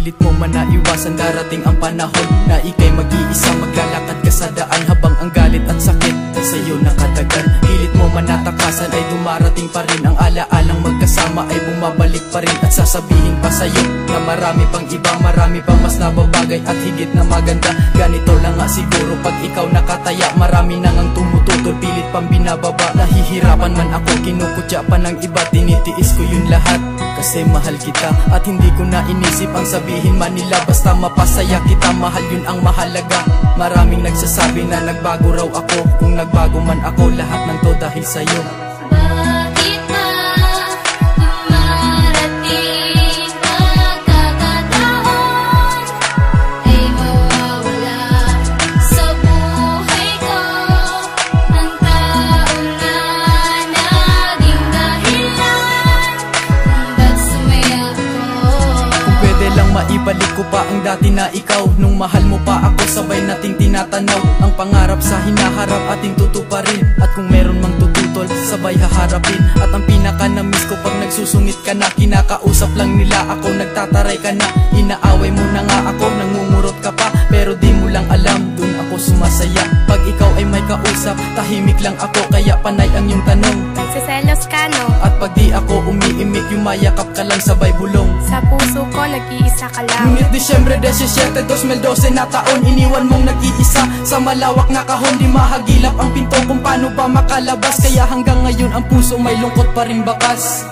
pilit mo man naiwasan, darating ang panahon na ika'y mag-iisa. Maglalakad ka sa daan habang ang galit at sakit sa'yo nakatagan. Pilit mo man natakasan ay dumarating pa rin. Ang alaalang magkasama ay bumabalik pa rin. At sasabihin pa sa'yo na marami pang iba, marami pang mas nababagay at higit na maganda. Ganito lang nga siguro pag ikaw nakataya, marami nang ang tumututol, pilit pang binababa. Nahihirapan man ako, kinukutya pa ng iba, tinitiis ko yun lahat kasi mahal kita. At hindi ko na inisip ang sabihin man nila, basta mapasaya kita, mahal yun ang mahalaga. Maraming nagsasabi na nagbago raw ako, kung nagbago man ako, lahat ng to dahil sa'yo. Maibalik ko pa ang dati na ikaw, nung mahal mo pa ako, sabay nating tinatanaw ang pangarap sa hinaharap ating tutuparin. At kung meron mang tututol, sabay haharapin. At ang pinaka na-miss ko pag nagsusungit ka na, kinakausap lang nila ako, nagtataray ka na. Inaaway mo na nga ako, nangungurot ka pa, pero di mo lang alam, dun ako sumasaya. Pag ikaw ay may kausap, tahimik lang ako, kaya panay ang iyong tanong. Nagsiselos ka no? At pag di ako umiimik, yumayakap ka lang sabay bulong. Sa puso ko nag-iisa ka lang. Ngunit Disyembre 17, 2012 na taon, iniwan mong nag-iisa sa malawak na kahon. Di mahagilap ang pinto kung paano ba makalabas, kaya hanggang ngayon ang puso may lungkot pa rin bakas.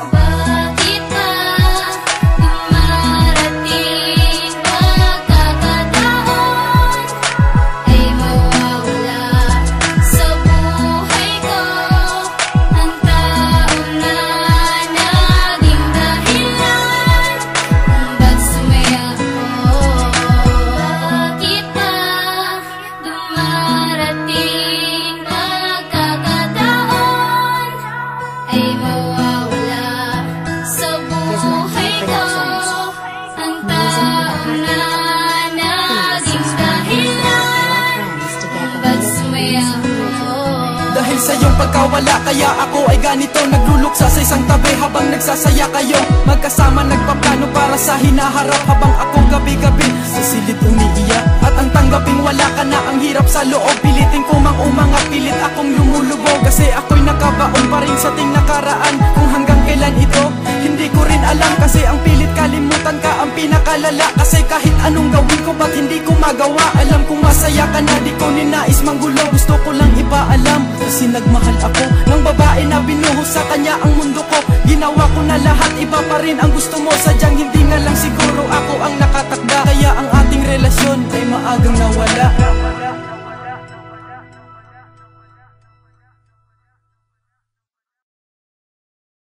Dahil sa iyong pagkawala, kaya ako ay ganito, nagluluksa sa isang tabi habang nagsasaya kayo. Magkasama nagpaplano para sa hinaharap, habang ako gabi-gabi sa silid umiiyak. At ang tanggaping wala ka na, ang hirap sa loob. Pilitin ko mang umangat, pilit akong lumulubog, kasi ako'y nakabaon pa rin sa ting nakaraan. Kung hanggang kailan ito, hindi ko rin alam, kasi ang pilit kalimutan ka ang pinakalala. Kasi kahit anong gawin ko, ba't hindi ko magawa? Alam kong masaya ka na, di ko ninais manggulo, gusto ko lang ipaalam. Kasi nagmahal ako ng babae na binuhos sa kanya ang mundo ko. Ginawa ko na lahat, iba pa rin ang gusto mo. Sadyang hindi nga lang siguro ako ang nakatakda, kaya ang ating relasyon ay maagang nawala.